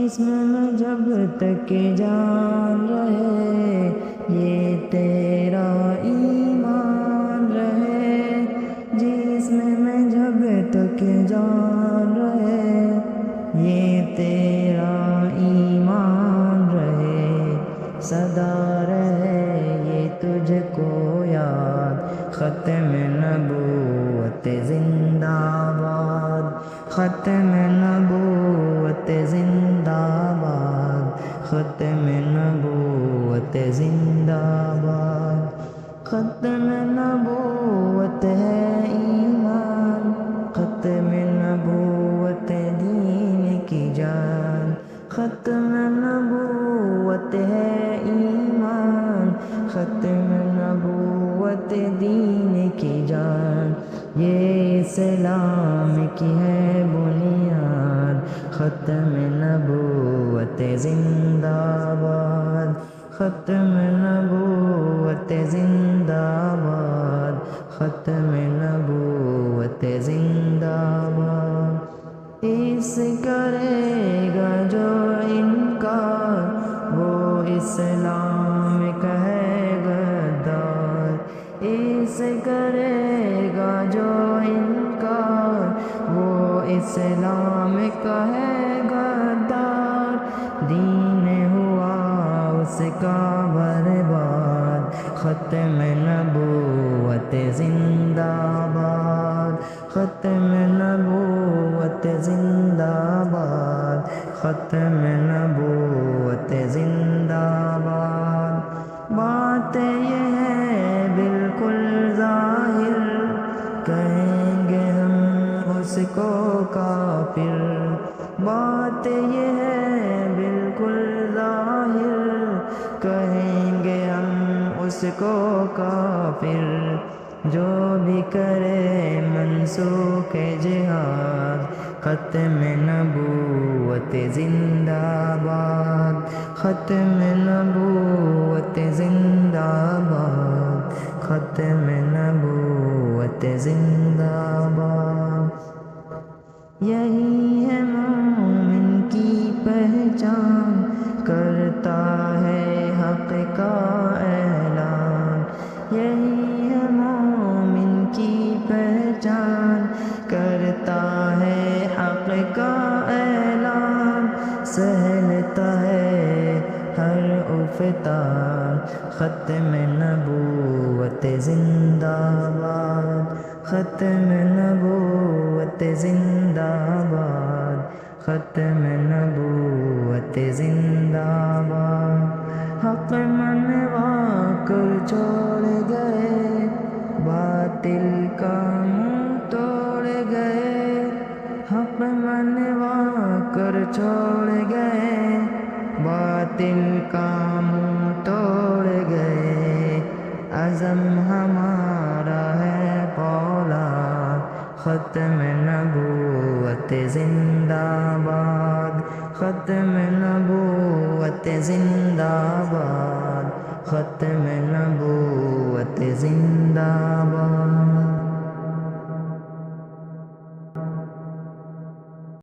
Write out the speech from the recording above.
جسم میں جب تک جان رہے یہ تیرا ایمان رہے، جسم میں جب تک جان رہے یہ تیرا ایمان رہے، سدا رہے یہ تجھ کو یاد، ختم نبوت زندہ باد، ختم نبوت زندہ باد، ختم نبوت زندہ باد، ختم نبوت ہے ایمان، ختم نبوت دین کی جان، ختم نبوت ہے ایمان، ختم نبوت دین کی جان، یہ اسلام کی ہے بنیاد، ختم نبوت زندہ باد، ختم نبوت زندہ باد، ختم نبوت زندہ باد، اس کرے گا جو انکار وہ اسلام کا ہے غدار، اس کرے گا جو انکار وہ اسلام کا ہے غدار، دین ہوا اس کا برباد، ختم نبوت زندہ باد، ختم نبوت زندہ باد، ختم نبوت زندہ باد، بات یہ ہے بالکل ظاہر، کہیں گے ہم اس کو کافر، بات یہ ہے بالکل ظاہر، کہیں گے ہم اس کو کافر، جو بھی کرے منسوخ جہاد، ختم نبوت زندہ باد، ختم نبوت زندہ باد، ختم نبوت زندہ باد، یہی ہے مومن کی پہچان، کرتا ہے حق کا اعلان، یہی ہے مومن کی پہچان، کرتا ہے حق کا اعلان، سہلتا ہے ہر افطار، ختم نبوت زندہ باد، ختم نبوت زندہ باد، ختم نبوت زندہ باد، حق منوا کر چھوڑ گئے باطل کا منہ توڑ گئے، حق منوا کر چھوڑ گئے باطل کا منہ توڑ گئے، عزم ہمارا ہے فولاد، ختم نبوت زندہ باد، ختم نبوت زندہ باد، ختم نبوت زندہ